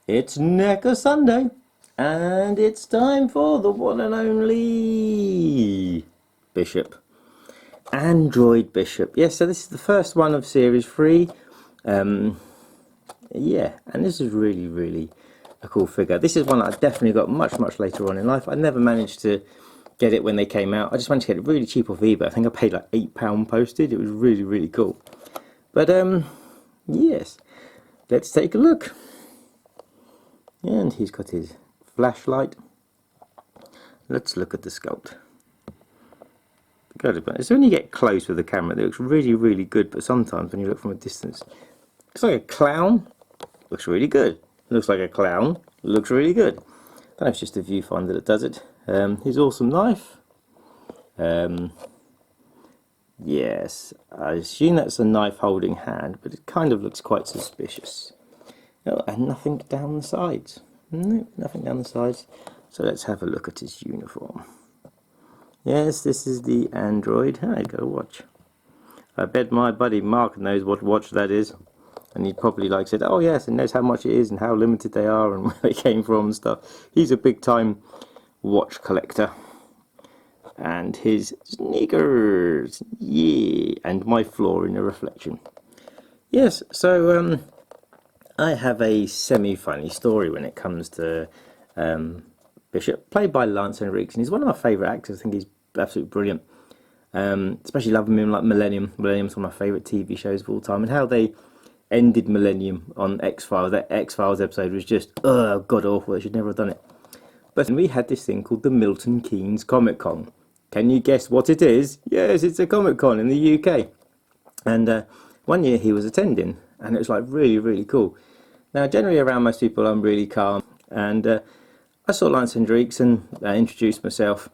It's Neca Sunday, and it's time for the one and only Bishop. Android Bishop. Yes, so this is the first one of Series 3. Yeah, and this is really a cool figure. This is one I definitely got much later on in life. I never managed to get it when they came out. I just managed to get it really cheap off eBay. I think I paid like £8 postage. It was really cool. But yes, let's take a look. And he's got his flashlight. Let's look at the sculpt. It's when you get close with the camera that it looks really good, but sometimes when you look from a distance, it's like a clown. Looks really good. Looks like a clown. Looks really good. I don't know if it's just a viewfinder that does it. His awesome knife. Yes, I assume that's a knife holding hand, but it kind of looks quite suspicious. Oh, and nothing down the sides. No, nothing down the sides. So let's have a look at his uniform. Yes, this is the Android. Hey, go watch. I bet my buddy Mark knows what watch that is. And he probably like said, oh yes, and knows how much it is and how limited they are and where they came from and stuff. He's a big time watch collector. And his sneakers. Yeah. And my floor in a reflection. Yes, so I have a semi-funny story when it comes to Bishop, played by Lance Henriksen. He's one of my favourite actors. I think he's absolutely brilliant. Especially loving him like Millennium. Millennium's one of my favourite TV shows of all time. And how they ended Millennium on X-Files. That X-Files episode was just, god awful. They should never have done it. But we had this thing called the Milton Keynes Comic Con. Can you guess what it is? Yes, it's a Comic Con in the UK. And one year he was attending. And it was like really cool. Now, generally around most people, I'm really calm, and I saw Lance Hendrickson, introduced myself,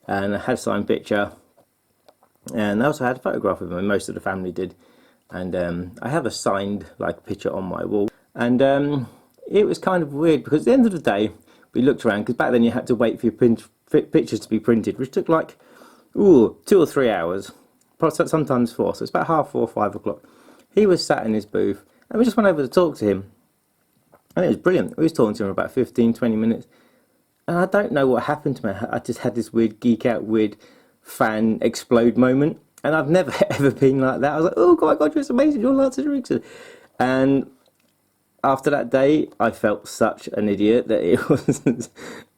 and I had a signed picture, and I also had a photograph of him, and most of the family did, and I have a signed picture on my wall, and it was kind of weird because at the end of the day, we looked around because back then you had to wait for your pictures to be printed, which took 2 or 3 hours, sometimes 4, so it's about 4:30, 5 o'clock. He was sat in his booth, and we just went over to talk to him. And it was brilliant. We was talking to him about 15-20 minutes. And I don't know what happened to me. I just had this weird geek out, weird fan explode moment. And I've never ever been like that. I was like, oh my God, you're amazing. You're Lance Henriksen. And after that day, I felt such an idiot that it wasn't...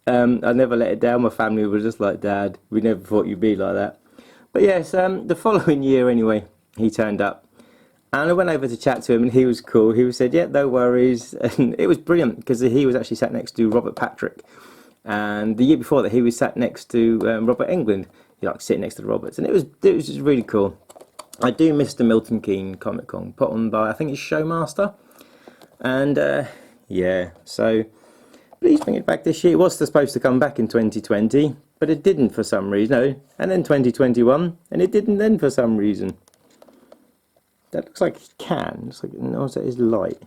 I never let it down. My family was just like, Dad, we never thought you'd be like that. But yes, the following year anyway, he turned up. And I went over to chat to him, and he was cool. He said, yeah, no worries. And it was brilliant, because he was actually sat next to Robert Patrick. And the year before that, he was sat next to Robert Englund. He sitting next to the Roberts. And it was just really cool. I do miss the Milton Keynes Comic Con, put on by, I think it's Showmaster. And, yeah, so please bring it back this year. It was supposed to come back in 2020, but it didn't for some reason. No. And then 2021, and it didn't then for some reason. That looks like it can. Looks like, no, that is light.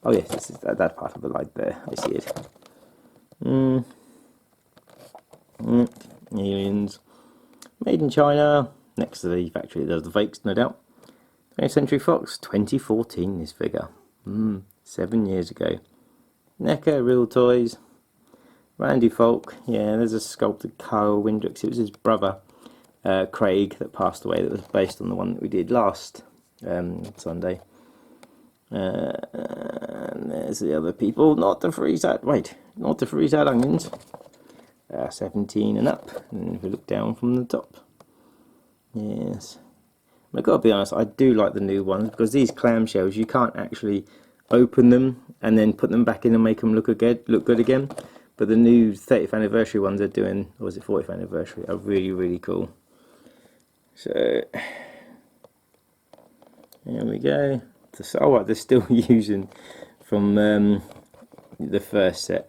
Oh yes, this is that part of the light there. I see it. Aliens. Made in China. Next to the factory that does the fakes, no doubt. 20th Century Fox, 2014, this figure. 7 years ago. Neca, Real Toys. Randy Falk. Yeah, there's a sculpted Kyle Windrix. It was his brother. Craig, that passed away, that was based on the one that we did last Sunday. And there's the other people, not the freeze-out onions. 17 and up, and if we look down from the top. Yes. I've got to be honest, I do like the new ones, because these clamshells, you can't actually open them and then put them back in and make them look good again. But the new 30th anniversary ones they're doing, or was it 40th anniversary, are really cool. So, there we go. Oh, right, they're still using from the first set.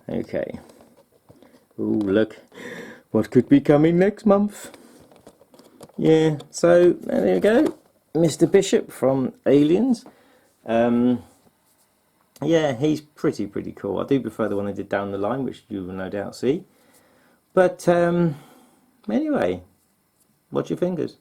Okay. Oh, look. What could be coming next month? Yeah, so there you go. Mr. Bishop from Aliens. Yeah, he's pretty cool. I do prefer the one they did down the line, which you will no doubt see. But, anyway. Watch your fingers.